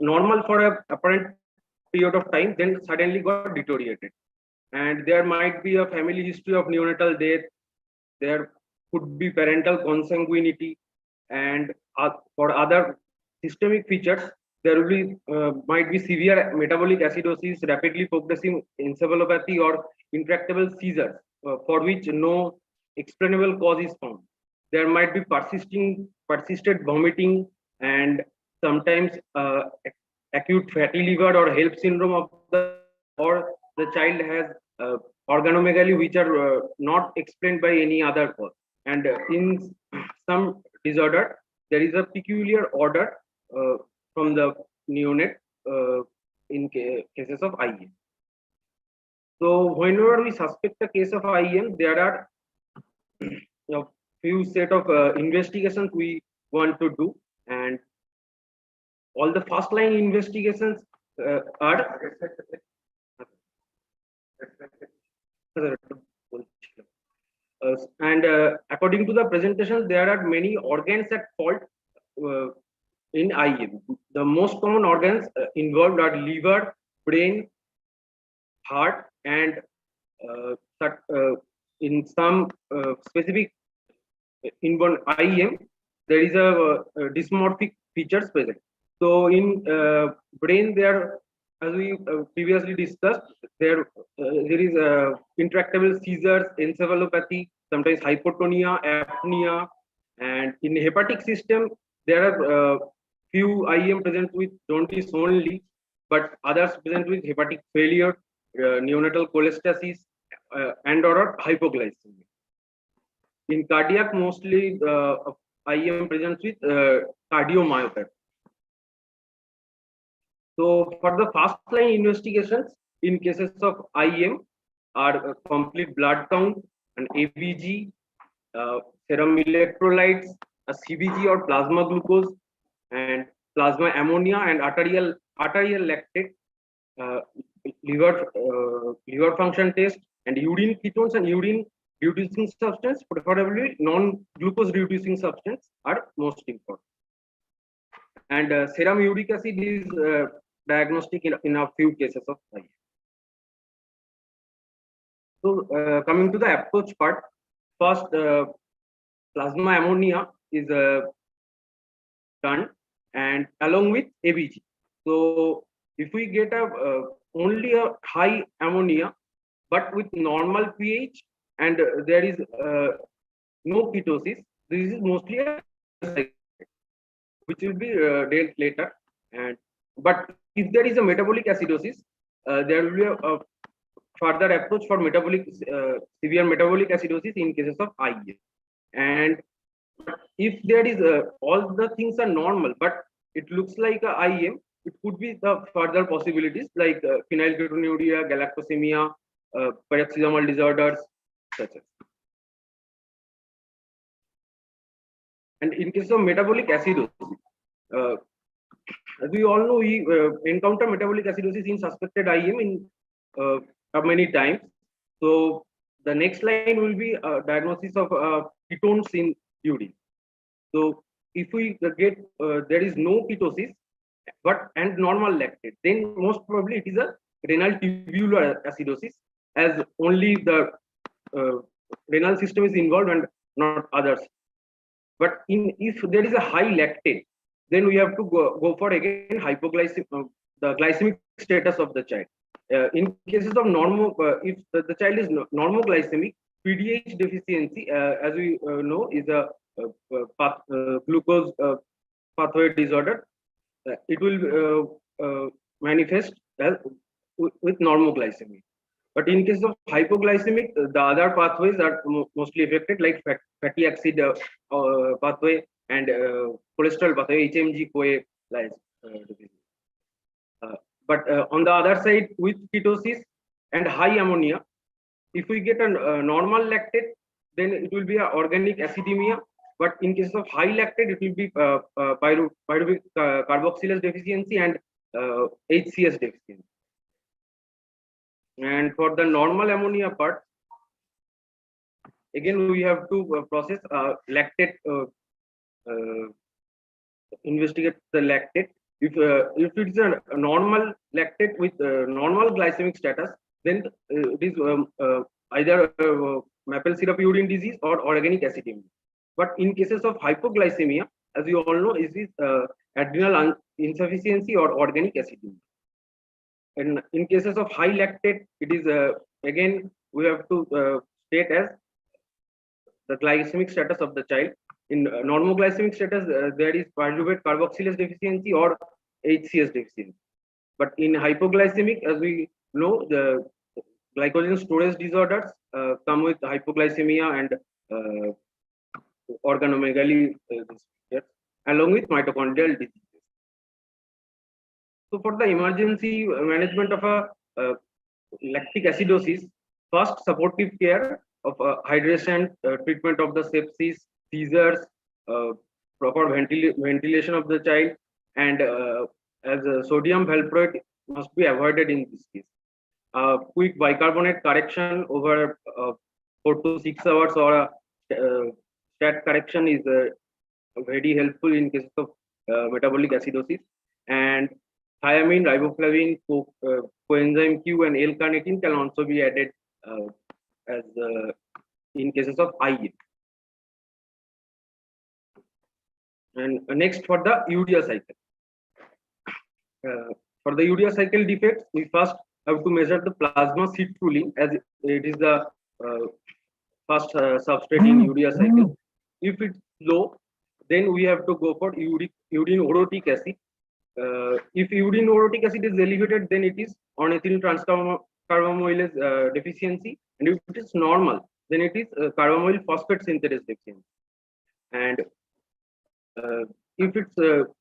normal for a apparent period of time, then suddenly got deteriorated. And there might be a family history of neonatal death. There could be parental consanguinity, and for other systemic features, there will be might be severe metabolic acidosis, rapidly progressing encephalopathy, or intractable seizures for which no explainable cause is found. There might be persistent vomiting, and sometimes acute fatty liver or HELP syndrome of the, or the child has organomegaly which are not explained by any other cause. And in some disorder, there is a peculiar order from the neonate in cases of IEM. So whenever we suspect a case of IEM, there are a few set of investigations we want to do, and all the first line investigations are and according to the presentation, there are many organs at fault in IEM. The most common organs involved are liver, brain, heart, and in some specific inborn IEM, there is a dysmorphic features present. So in brain, there, as we previously discussed, there is intractable seizures, encephalopathy, sometimes hypotonia, apnea, and in hepatic system, there are few IEM present with jaundice only, but others present with hepatic failure, neonatal cholestasis, and or hypoglycemia. In cardiac, mostly IEM presents with cardiomyopathy. So for the first line investigations in cases of IEM are complete blood count, an ABG, serum electrolytes, a CBG or plasma glucose, and plasma ammonia, and arterial lactate, liver function test, and urine ketones and urine reducing substance, preferably non-glucose reducing substance, are most important. And serum uric acid is diagnostic in a few cases of IEM. So coming to the approach part, first plasma ammonia is done, and along with ABG. So if we get only a high ammonia but with normal pH, and there is no ketosis, this is mostly a which will be dealt later. And but if there is a metabolic acidosis, there will be a further approach for metabolic severe metabolic acidosis in cases of IEM. And if there is all the things are normal, but it looks like a IEM, it could be the further possibilities like phenylketonuria, galactosemia, paroxysmal disorders, such as. And in case of metabolic acidosis, as we all know, we encounter metabolic acidosis in suspected IEM in many times. So the next line will be diagnosis of ketones in urine. So if we get there is no ketosis but and normal lactate, then most probably it is a renal tubular acidosis, as only the renal system is involved and not others. But if there is a high lactate, then we have to go for again hypoglycemic, the glycemic status of the child. In cases of if the child is normoglycemic, PDH deficiency, as we know, is a glucose pathway disorder. It will manifest as with normoglycemia. But in case of hypoglycemic, the other pathways are mostly affected, like fatty acid pathway and cholesterol pathway, HMG-CoA disease. But on the other side, with ketosis and high ammonia, if we get a normal lactate, then it will be an organic acidemia. But in case of high lactate, it will be pyruvic carboxylase deficiency and HCS deficiency. And for the normal ammonia part, again we have to process lactate, investigate the lactate, If it's a normal lactate with normal glycemic status, then it is either maple syrup urine disease or organic acidemia. But in cases of hypoglycemia, as you all know, is adrenal insufficiency or organic acidemia. And in cases of high lactate, it is again we have to state as the glycemic status of the child. In normoglycemic status, there is pyruvate carboxylase deficiency or HCS deficiency. But in hypoglycemic, as we know, the glycogen storage disorders come with hypoglycemia and organomegaly, along with mitochondrial diseases. So, for the emergency management of a lactic acidosis, first supportive care of hydration, treatment of the sepsis, seizures, proper ventilation of the child, and as sodium valproate must be avoided in this case. Quick bicarbonate correction over 4 to 6 hours or stat correction is very helpful in cases of metabolic acidosis. And thiamine, riboflavin, coenzyme Q, and L-carnitine can also be added as in cases of IE. And next, for the urea cycle. For the urea cycle defects, we first have to measure the plasma citrulline, as it is the first substrate in urea cycle. If it's low, then we have to go for urine orotic acid. If urine orotic acid is elevated, then it is ornithine transcarbamylase deficiency, and if it is normal, then it is carbamyl phosphate synthase deficiency. And if it's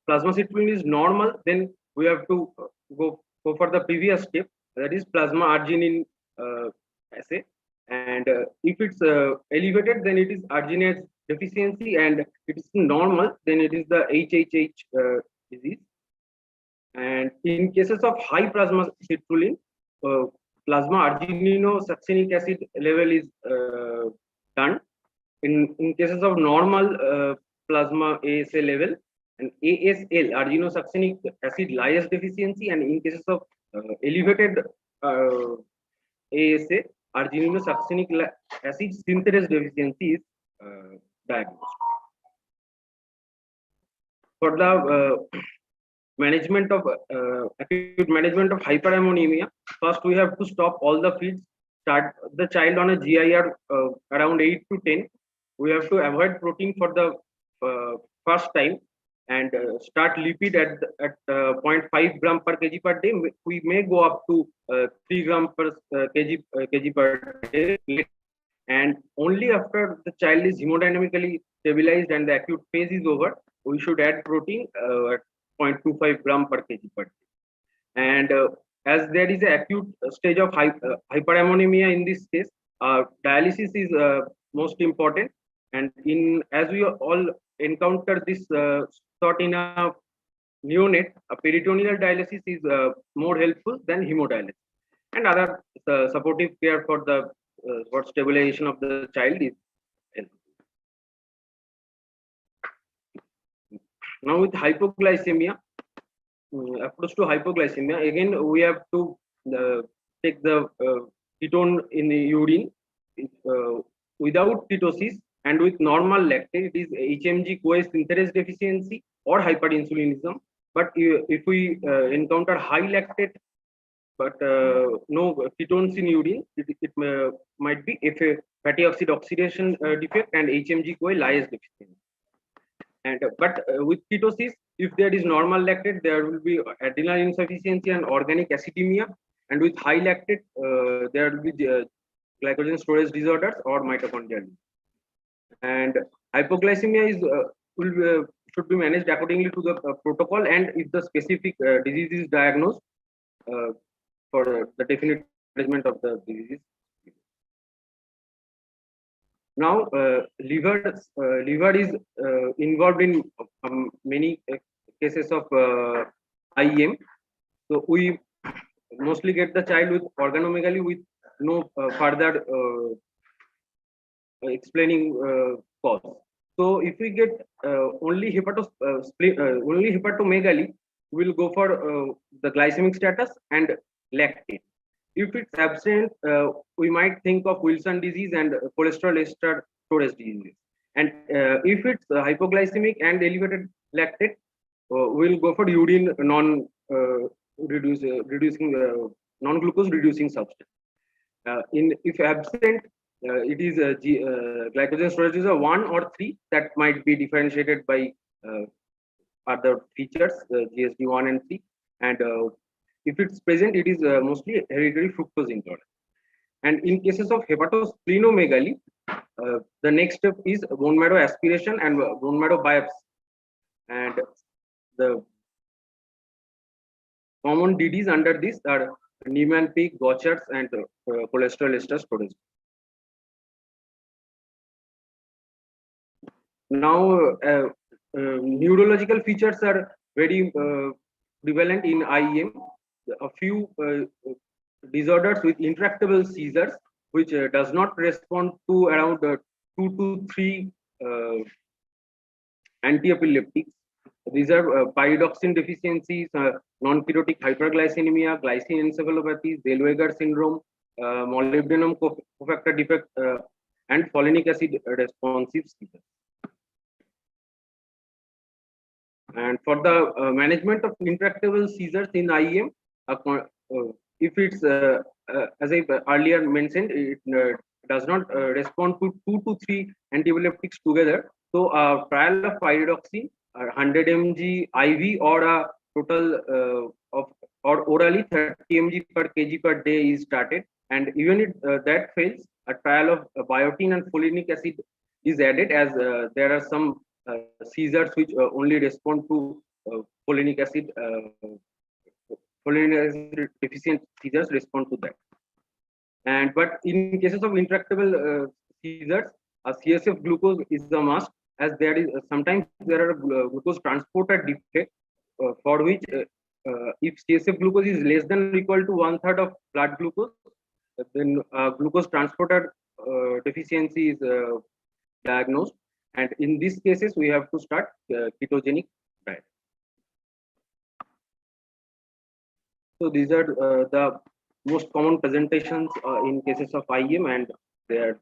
plasma citrulline is normal, then we have to go for the previous step, that is plasma arginine assay. And if it's elevated, then it is arginase deficiency, and it is normal, then it is the HHH disease. And in cases of high plasma citrulline, plasma argininosuccinic acid level is done. In cases of normal plasma ASA level, and ASL, arginosuccinic acid lyase deficiency, and in cases of elevated ASA, arginosuccinic acid synthase deficiency is diagnosed. For the management of acute management of hyperammonemia, first we have to stop all the feeds, start the child on a GIR around 8 to 10. We have to avoid protein for the first time, and start lipid at 0.5 gram per kg per day. We may go up to 3 gram per kg per day, and only after the child is hemodynamically stabilized and the acute phase is over, we should add protein at 0.25 gram per kg per day. And as there is an acute stage of hyperammonemia in this case, dialysis is most important. And as we all encounter this sort in a neonate, a peritoneal dialysis is more helpful than hemodialysis. And other supportive care for the for stabilization of the child is helpful. Now with hypoglycemia, approach to hypoglycemia, again we have to take the ketone in the urine without ketosis and with normal lactate. It is HMG-CoA synthase deficiency or hyperinsulinism. But if we encounter high lactate but no ketones in urine, it might be fatty acid oxidation defect and HMG-CoA lyase deficiency. And but with ketosis, if there is normal lactate, there will be adrenal insufficiency and organic acidemia, and with high lactate, there will be glycogen storage disorders or mitochondrial. And hypoglycemia is should be managed accordingly to the protocol, and if the specific disease is diagnosed, for the definite management of the disease. Now, liver is involved in many cases of IEM. So we mostly get the child with organomegaly with no further explaining cause. So if we get only hepatomegaly, we'll go for the glycemic status and lactate. If it's absent, we might think of Wilson disease and cholesterol ester storage disease. And if it's hypoglycemic and elevated lactate, we'll go for urine reducing non-glucose reducing substance. If absent, it is glycogen storage is a 1 or 3 that might be differentiated by other features, GSD 1 and 3. And if it's present, it is mostly hereditary fructose intolerance. And in cases of hepatosplenomegaly, the next step is bone marrow aspiration and bone marrow biopsy. And the common DDs under this are Niemann-Pick, Gaucher's, and cholesterol ester storage. Now, neurological features are very prevalent in IEM. A few disorders with intractable seizures, which does not respond to around 2 to 3 anti-epileptics. These are pyridoxine deficiencies, non-ketotic hyperglycemia, glycine encephalopathy, Zellweger syndrome, molybdenum cofactor defect, and folinic acid responsive seizures. And for the management of intractable seizures in IEM, if it's as I earlier mentioned, it does not respond to 2 to 3 antiepileptics together. So a trial of pyridoxine, 100 mg IV or a total of or orally 30 mg per kg per day is started. And even if that fails, a trial of biotin and folinic acid is added, as there are some seizures which only respond to folinic acid deficient seizures respond to that. And but in cases of intractable seizures, a CSF glucose is a must, as there is sometimes there are glucose transporter defect for which if CSF glucose is less than or equal to 1/3 of blood glucose, then glucose transporter deficiency is diagnosed. And in these cases, we have to start ketogenic diet. So these are the most common presentations in cases of IEM and their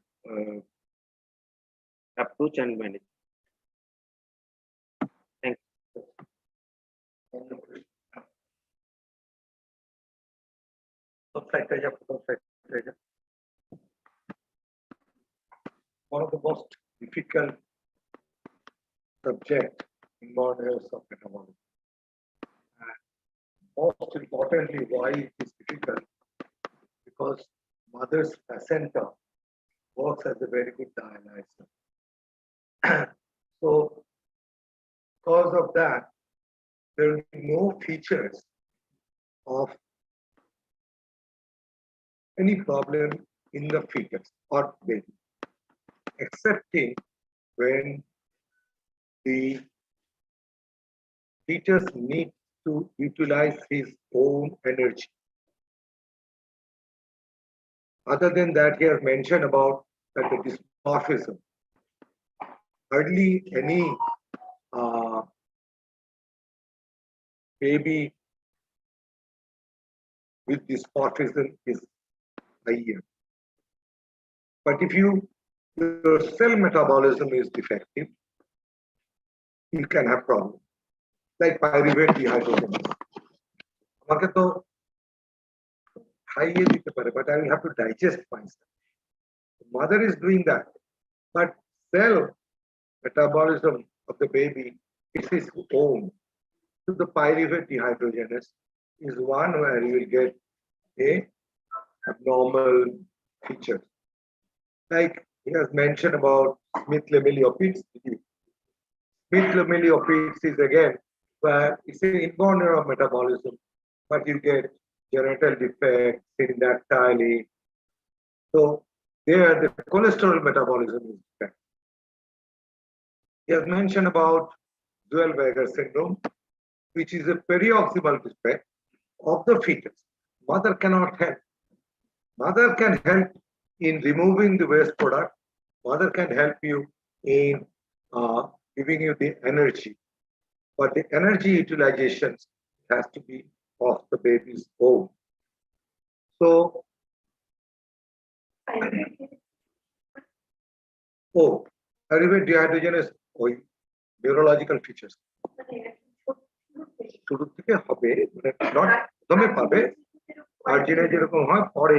approach and management. Thank you. One of the most difficult subject in modern areas of metabolism. Most importantly, why it is difficult? Because mother's placenta works as a very good dialyzer. So, because of that, there will be no features of any problem in the fetus or baby, excepting when the fetus needs to utilize his own energy. Other than that, he has mentioned about that the dysmorphism. Hardly any baby with dysmorphism is IEM. But if your cell metabolism is defective, you can have problems like pyruvate dehydrogenase. But I will have to digest myself. The mother is doing that, but cell metabolism of the baby is his own. So the pyruvate dehydrogenase is one where you will get a abnormal feature. Like he has mentioned about Smith-Lemeli-Opitz. Smith-Lemeli-Opitz is again where it's an inborn error of metabolism, but you get genital defect, syndactyly. So there the cholesterol metabolism is defect. He has mentioned about Zellweger syndrome, which is a perioximal defect of the fetus. Mother cannot help. Mother can help in removing the waste product. Mother can help you in giving you the energy. But the energy utilization has to be of the baby's own. So, pyruvate dehydrogenase neurological features. শুরু থেকে হবে মানে not প্রথমে পাবে আর যেটা যেরকম হয় পরে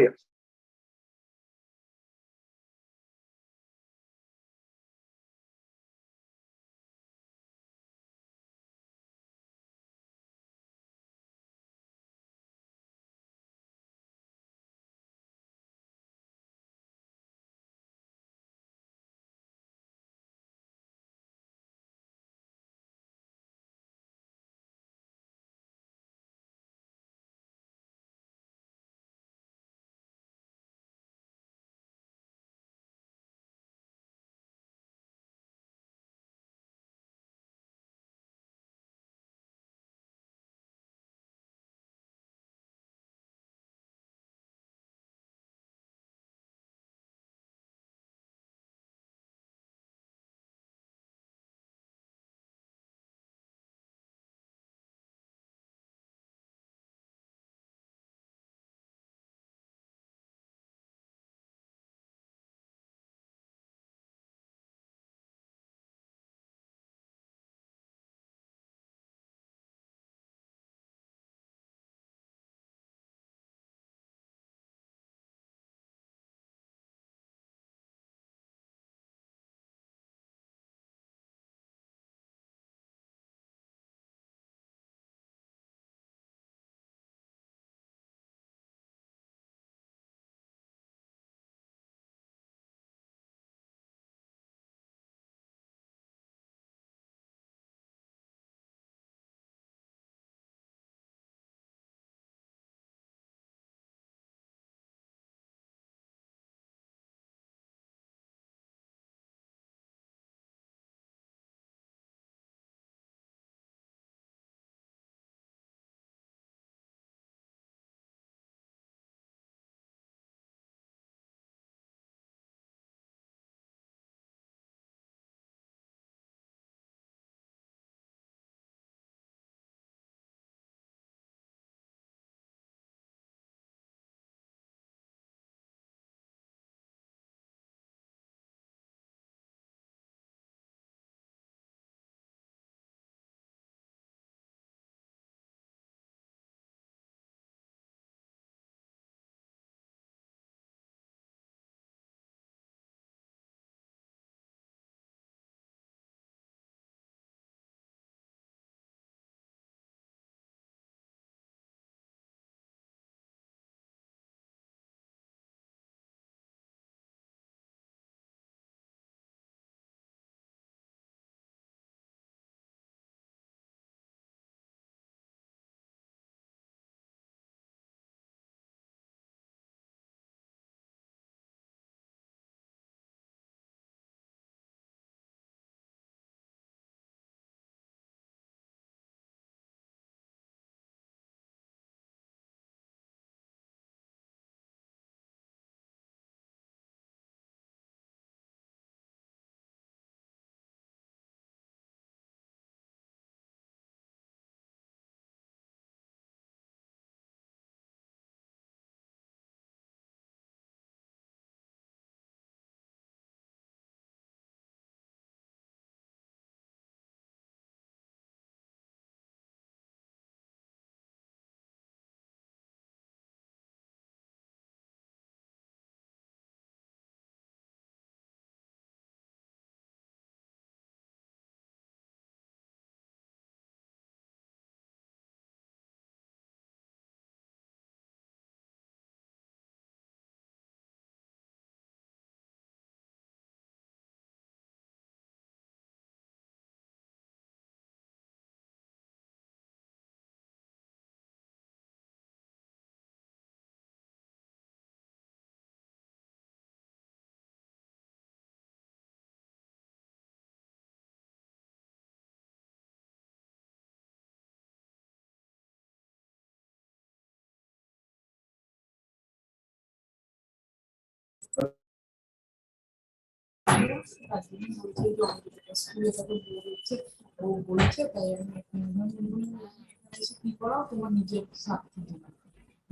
এসে কি করো তোমার নিজের স্বার্থের জন্য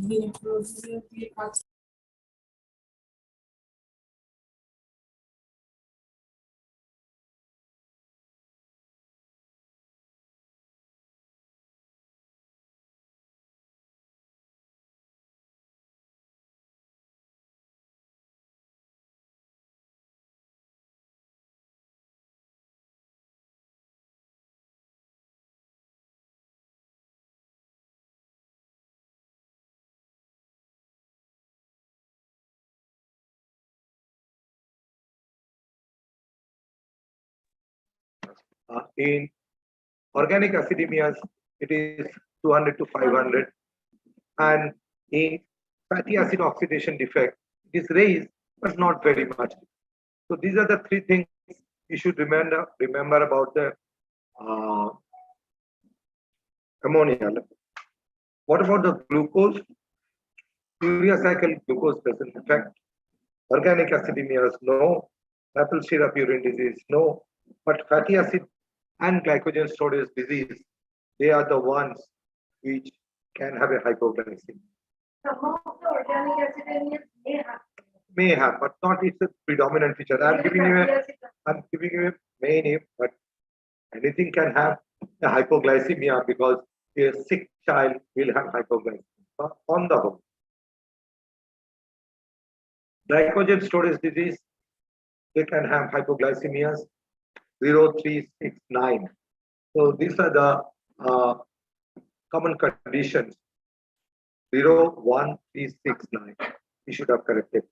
নিউরোলজিক্যাল দিয়ে কাজ In organic acidemias, it is 200 to 500. And in fatty acid oxidation defect, it is raised, but not very much. So these are the three things you should remember about the ammonia. What about the glucose? Urea cycle glucose doesn't affect. Organic acidemias, no. Maple syrup urine disease, no. But fatty acid and glycogen storage disease, they are the ones which can have a hypoglycemia. Some of the organic acidemias May have, but not it's a predominant feature. I'm giving you a main name, but anything can have a hypoglycemia because a sick child will have hypoglycemia on the whole. Glycogen storage disease, they can have hypoglycemias 0, 3, 6, 9. So these are the common conditions 0, 1, 3, 6, 9. We should have corrected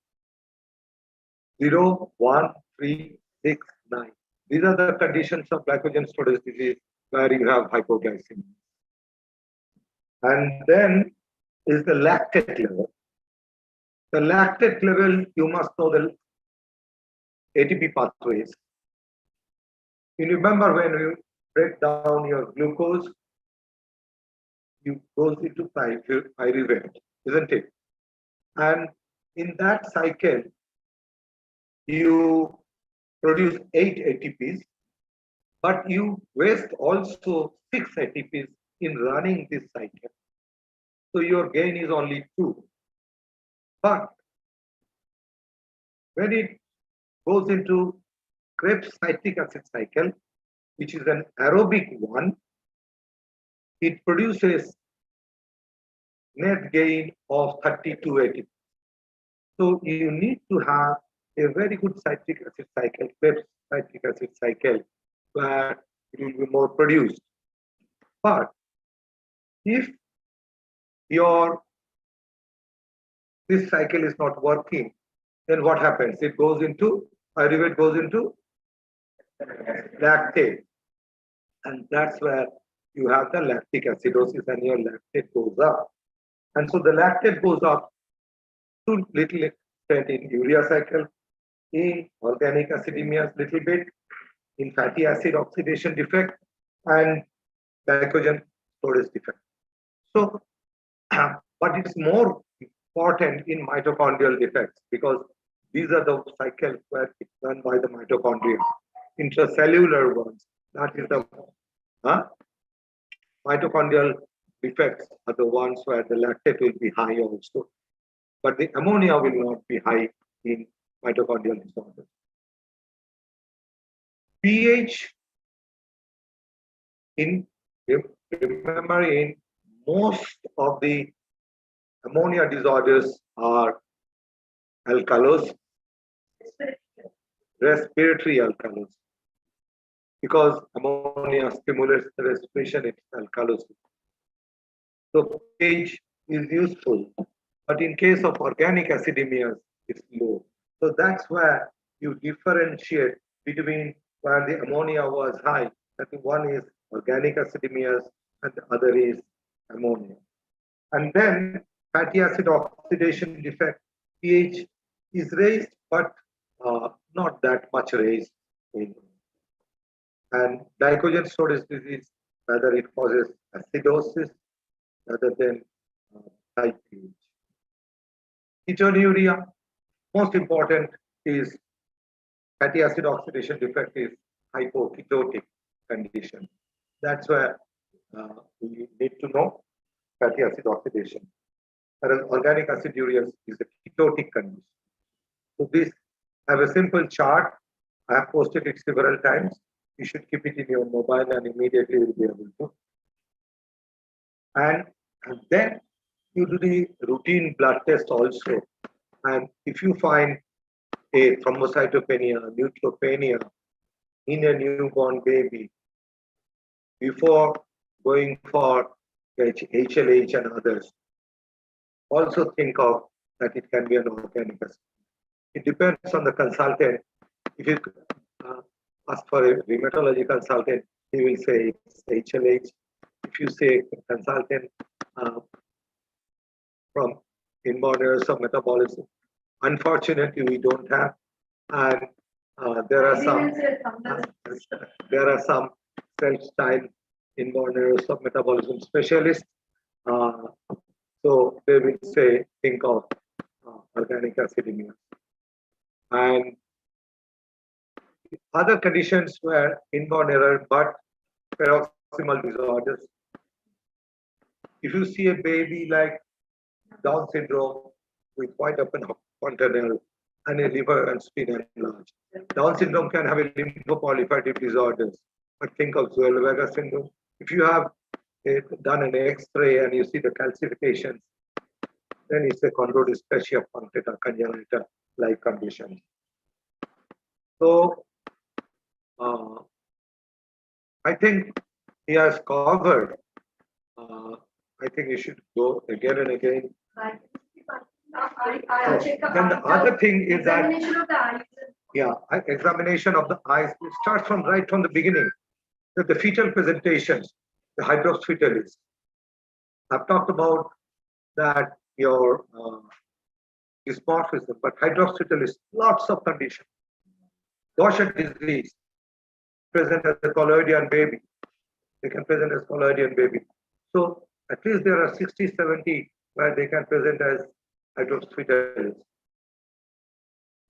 0, 1, 3, 6, 9. These are the conditions of glycogen storage disease where you have hypoglycemia. And then is the lactate level. The lactate level, you must know the ATP pathways. You remember when you break down your glucose, you goes into pyruvate, isn't it? And in that cycle, you produce 8 ATPs, but you waste also 6 ATPs in running this cycle. So your gain is only 2. But when it goes into Krebs citric acid cycle, which is an aerobic one, it produces net gain of 32 ATP. So you need to have a very good citric acid cycle, Krebs citric acid cycle, where it will be more produced. But if this cycle is not working, then what happens? It goes into pyruvate goes into lactate, and that's where you have the lactic acidosis, and your lactate goes up. And so the lactate goes up to little extent in urea cycle, in organic acidemias, little bit in fatty acid oxidation defect, and glycogen storage defect. So, but it's more important in mitochondrial defects because these are the cycles where it's done by the mitochondria. Intracellular ones, that is the mitochondrial defects are the ones where the lactate will be high also, but the ammonia will not be high in mitochondrial disorders. pH remember in most of the ammonia disorders are alkalos, respiratory alkalos, because ammonia stimulates the respiration, it's alkalosis. So pH is useful, but in case of organic acidemias, it's low. So that's where you differentiate between where the ammonia was high. I think one is organic acidemias and the other is ammonia. And then fatty acid oxidation defect, pH is raised, but not that much raised. And glycogen storage disease, whether it causes acidosis rather than high pH. Ketonuria, most important is fatty acid oxidation defect is hypoketotic condition. That's where we need to know fatty acid oxidation. Whereas organic aciduria is a ketotic condition. So this, I have a simple chart. I have posted it several times. You should keep it in your mobile and immediately you'll be able to. And then you do the routine blood test also. And if you find a thrombocytopenia, neutropenia in a newborn baby, before going for HLH and others, also think of that it can be an organic acid. It depends on the consultant. If you ask for a rheumatology consultant, he will say it's HLH. If you say a consultant from inborn errors of metabolism, unfortunately we don't have, and there are some self-styled inborn errors of metabolism specialists. So they will say, think of organic acidemia. And other conditions were inborn error, but paroxysmal disorders. If you see a baby like Down syndrome with wide open fontanelle and a liver and spleen enlarged, Down syndrome can have a lymphoproliferative disorders. But think of Zellweger syndrome. If you have done an X-ray and you see the calcifications, then it's a chondrodysplasia punctata congenita like condition. So I think he has covered. I think you should go again and again. Then the other thing is that examination of the eyes. It starts from right from the beginning. The fetal presentations, the hydrops fetalis. I've talked about that your dysmorphism, but hydrops fetalis, lots of conditions. Gaucher disease, present as a colloidian baby. They can present as colloidian baby. So at least there are 60, 70 where they can present as hydrops fetalis.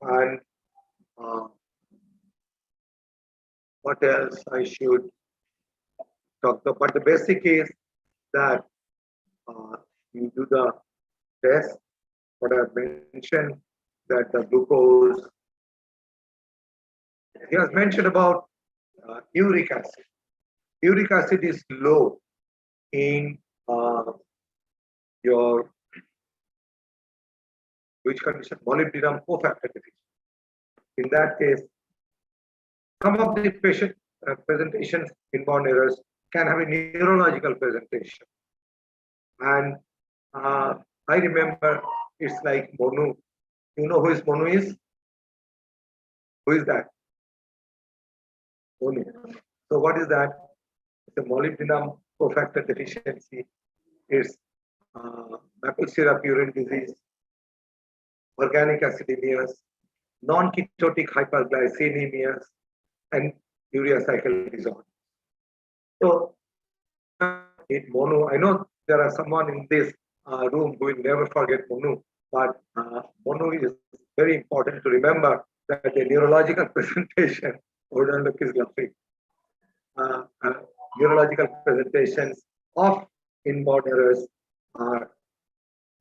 And what else I should talk about? But the basic is that you do the test, what I've mentioned, that the glucose. He has mentioned about uric acid. Uric acid is low in your which condition? Molybdenum cofactor deficiency. In that case, some of the patient presentations, inborn errors, can have a neurological presentation. And I remember it's like Monu. You know who is Monu is? Who is that? Monu. So what is that? It's a molybdenum cofactor deficiency. It's maple syrup urine disease, organic acidemias, non-ketotic hyperglycemias, and urea cycle disorder. So in Monu, I know there are someone in this room who will never forget Monu, but Monu is very important to remember that the neurological presentation, look is laughing, neurological presentations of inborn errors are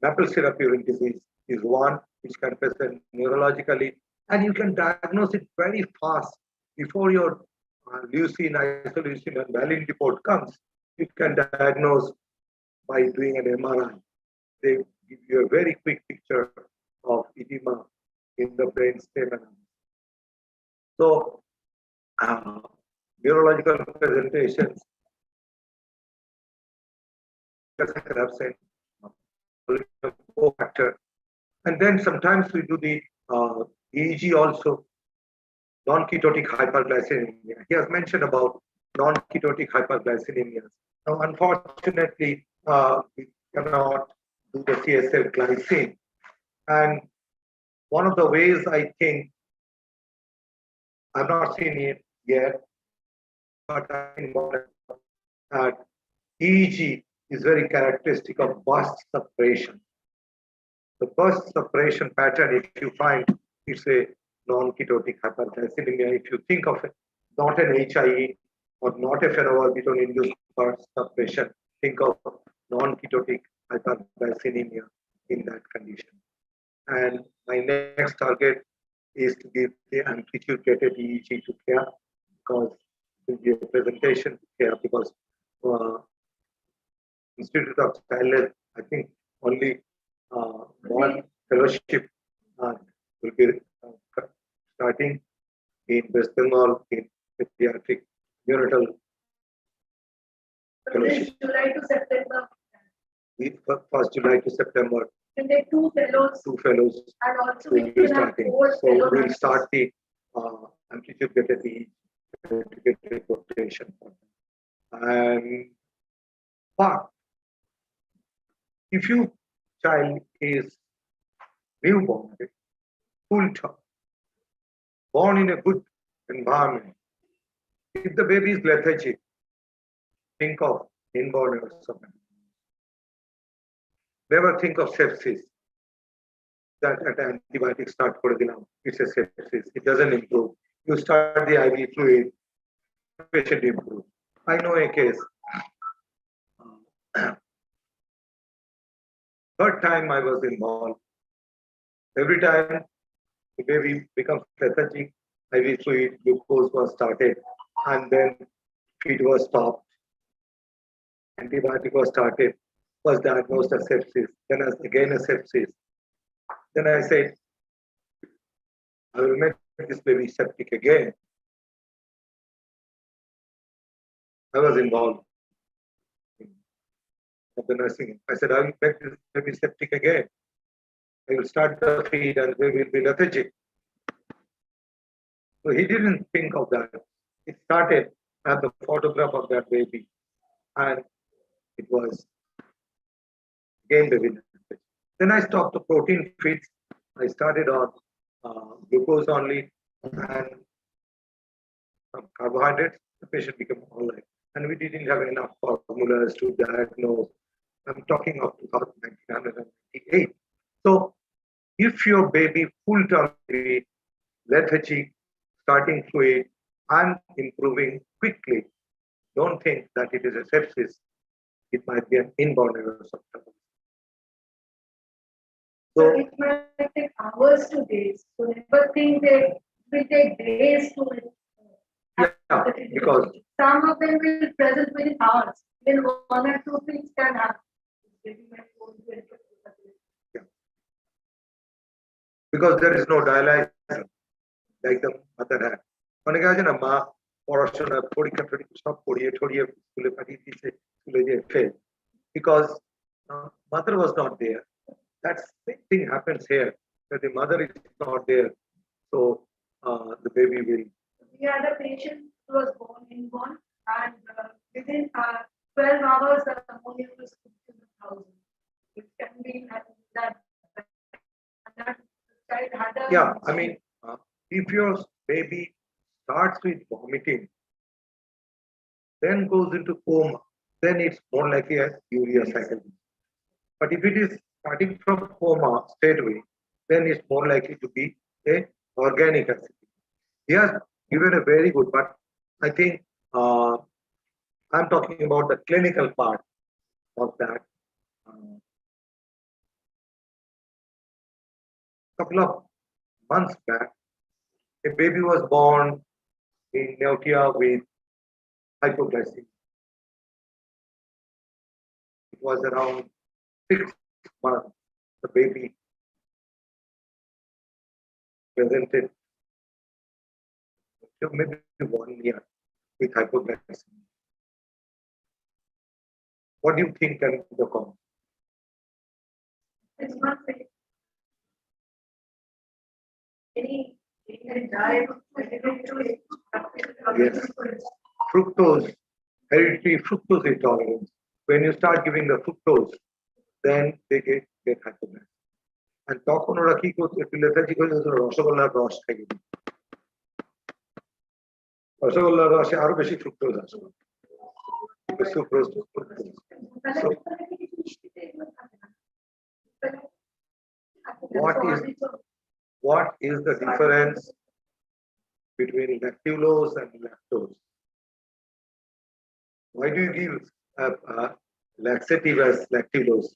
maple syrup urine disease is one which can present neurologically, and you can diagnose it very fast before your leucine, isoleucine, and valine report comes. You can diagnose by doing an MRI. They give you a very quick picture of edema in the brain stem. So, neurological presentations, factor. And then sometimes we do the EEG also, non-ketotic hyperglycemia. He has mentioned about non-ketotic hyperglycemia. Now, unfortunately, we cannot do the CSF glycine. And one of the ways I think, I've not seen it yet, but I think that EEG is very characteristic of burst separation. The burst separation pattern, if you find, it's a non-ketotic hyperglycemia. If you think of it, not an HIE, or not a phenobarbital induced suppression, think of non-ketotic hyperglycemia in that condition. And my next target is to give the amplitude gated EEG to care, because it will be a presentation to care, because Institute of Child Health, I think only one fellowship will be starting in West Bengal in pediatric neonatal fellowship. July to September. First July to September. Can take two fellows. Two fellows And also will we be can have starting. four So fellows. we'll start the amplitude gated rotation. And but if your child is newborn, full term, born in a good environment, if the baby is lethargic, think of inborn neurosurgery. Never think of sepsis. That at antibiotics start for the it's a sepsis. It doesn't improve. You start the IV fluid, patient improve. I know a case. Third time I was involved. Every time the baby becomes lethargic, IV fluid, glucose was started, and then feed was stopped. Antibiotic was started, was diagnosed as sepsis, then as again a sepsis. Then I said, I will make this baby septic again. I was involved in the nursing. I said, I will make this baby septic again. I will start the feed and they will be lethargic. So he didn't think of that. He started at the photograph of that baby, and it was again baby lethargic. Then I stopped the protein feeds. I started on glucose only and some carbohydrates. The patient became all right. And we didn't have enough formulas to diagnose. I'm talking of 1998. So if your baby full term lethargic, starting fluid, and improving quickly, don't think that it is a sepsis. It might be an inborn neurosurgery. So it might take hours to days. So never think that it will take days to. Yeah, because some of them will present within hours. Then one or two things can happen. Yeah. Because there is no dialysis like the mother had. অনেকে আছে না মা পড়াশোনা পরীক্ষা সব পড়িয়ে ঠড়িয়ে স্কুলে পাঠিয়ে দিয়েছে স্কুলে যে fail because mother was not there. That same thing happens here, that the mother is not there, so the baby will. We had a patient who was inborn, and within 12 hours, the ammonia was 50,000. It can be that child had a. Yeah, I mean, if your baby starts with vomiting, then goes into coma, then it's more likely a urea cycle. But if it is starting from coma straight away, then it's more likely to be a organic acid. He has given a very good, but I think I'm talking about the clinical part of that. Couple of months back, a baby was born in Neotia with hypoglycemia. It was around 6 months. The baby presented maybe 1 year with hypoglycemia. What do you think can be the cause? It's not safe. Any diet, Yes. Fructose, hereditary fructose intolerance. When you start giving the fructose, then they get hypoglycemia. And তখন ওরা কি করতে একটু lethargic হয়ে যেত রসগোল্লার রস খাইয়ে দিত রসগোল্লার রসে আরো বেশি fructose আসবে sucrose to fructose. So what is the difference between lactulose and lactose? Why do you give laxative as lactulose,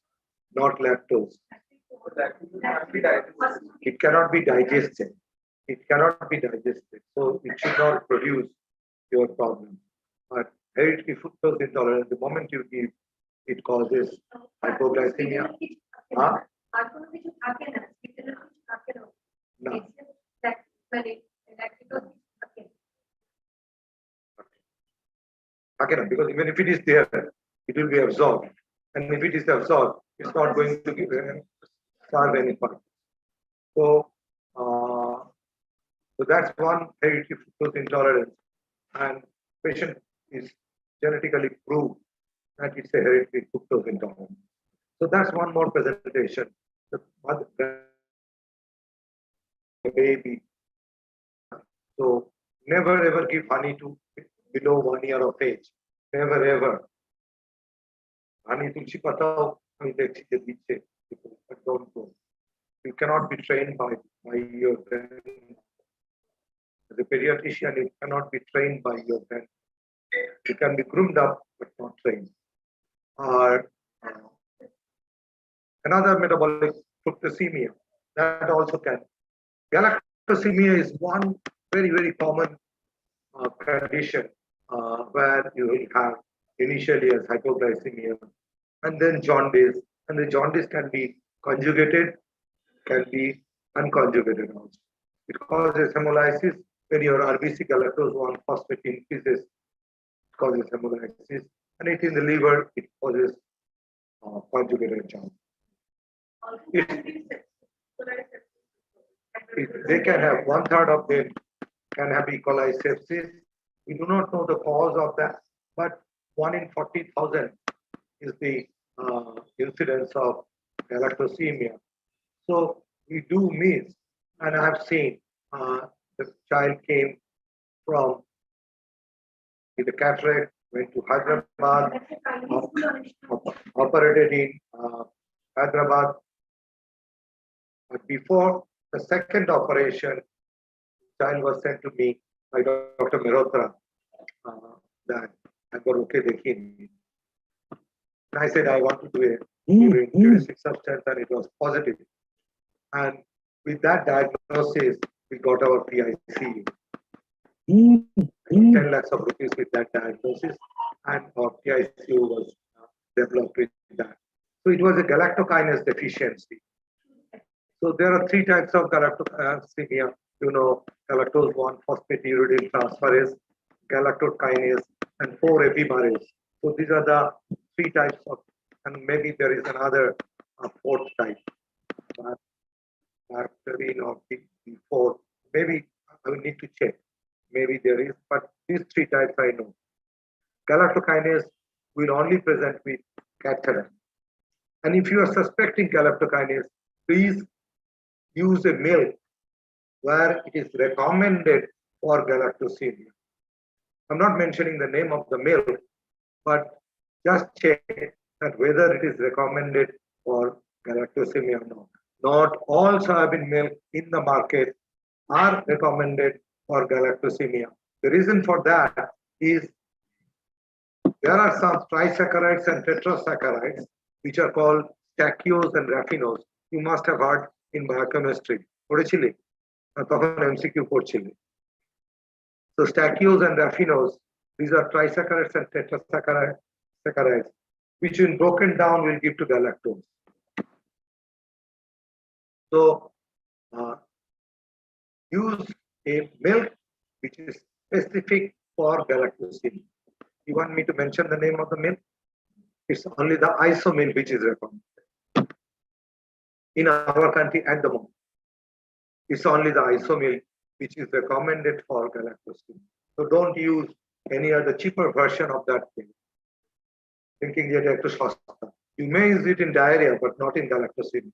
not lactose? It cannot be digested. It cannot be digested. So it should not produce your problem. But hereditary fructose intolerance, the moment you give, it causes hypoglycemia. Huh? No. Again, because even if it is there, it will be absorbed. And if it is absorbed, it's not going to give serve any purpose. So, so that's one hereditary fructose intolerance. And patient is genetically proved that it's a hereditary fructose intolerance. So that's one more presentation. The mother, the baby. So never ever give honey to below 1 year of age. Never ever. Honey tulsi patao, but don't go. You cannot be trained by your friend. As a pediatrician, you cannot be trained by your friend. You can be groomed up, but not trained. Another metabolic fructosemia, that also can. Galactosemia is one very, very common condition where you will have initially as hypoglycemia and then jaundice. And the jaundice can be conjugated, can be unconjugated also. It causes hemolysis when your RBC galactose 1 phosphate increases, it causes hemolysis. And it in the liver, it causes conjugated jaundice. They can have 1/3 of them can have E. coli sepsis. We do not know the cause of that, but 1 in 40,000 is the incidence of galactosemia. So we do miss, and I have seen the child came from with a cataract, went to Hyderabad, operated in Hyderabad. But before the second operation, child was sent to me by Dr. Mehrotra that I got okay, and I said I want to do a urine substance, and it was positive. And with that diagnosis, we got our PICU. 10 lakhs of rupees with that diagnosis, and our PICU was developed with that. So it was a galactokinase deficiency. So there are 3 types of galactosemia. You know, galactose 1 phosphatidylidyl transferase, galactokinase, and 4 epimerase. So these are the 3 types of, and maybe there is another 4th type. Or before, maybe I will need to check. Maybe there is, but these 3 types I know. Galactokinase will only present with cataract. And if you are suspecting galactokinase, please use a milk where it is recommended for galactosemia. I'm not mentioning the name of the milk, but just check that whether it is recommended for galactosemia or not. Not all soybean milk in the market are recommended for galactosemia. The reason for that is there are some trisaccharides and tetrasaccharides which are called stachyose and raffinose. You must have heard in biochemistry. MCQ So stachyose and raffinose, these are trisaccharides and tetrasaccharides, which when broken down will give to galactose. So use a milk which is specific for galactosemia. You want me to mention the name of the milk? It's only the isomilk which is recommended in our country at the moment. It's only the isomilk which is recommended for galactosemia. So don't use any other cheaper version of that thing. Thinking that you may use it in diarrhea, but not in galactosemia.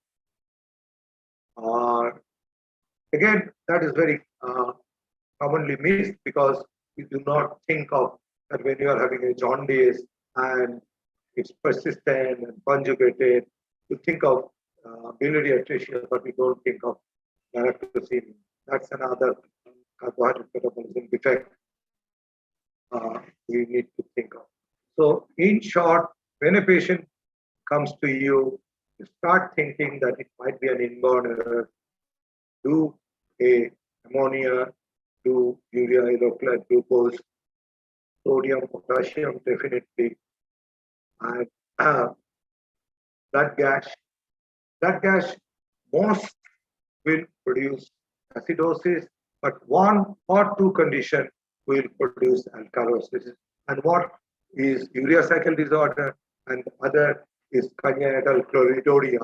Again, that is very commonly missed because we do not think of that when you are having a jaundice and it's persistent and conjugated, you think of biliary atresia, but we don't think of galactosemia. That's another carbohydrate metabolism defect we need to think of. So in short, when a patient comes to you, you start thinking that it might be an inborn error. Do a ammonia, do urea, hydrochloride, glucose, sodium, potassium, definitely, and blood gas. Blood gas most will produce acidosis, but one or two conditions will produce alkalosis. And what is urea cycle disorder, and other is congenital chloridoria,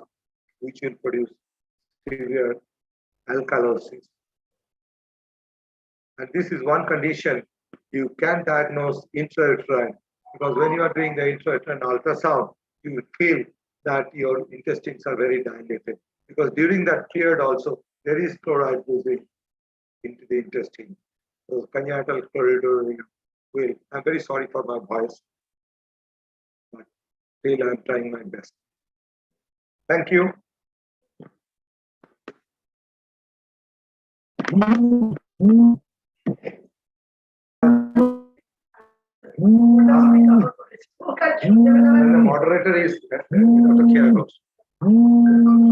which will produce severe alkalosis. And this is one condition you can diagnose intrauterine, because when you are doing the intrauterine ultrasound, you will feel that your intestines are very dilated, because during that period also there is chloride losing into the intestine. So congenital chloridoria will. I'm very sorry for my voice, but still I'm trying my best. Thank you. The moderator is Dr. Kiagos.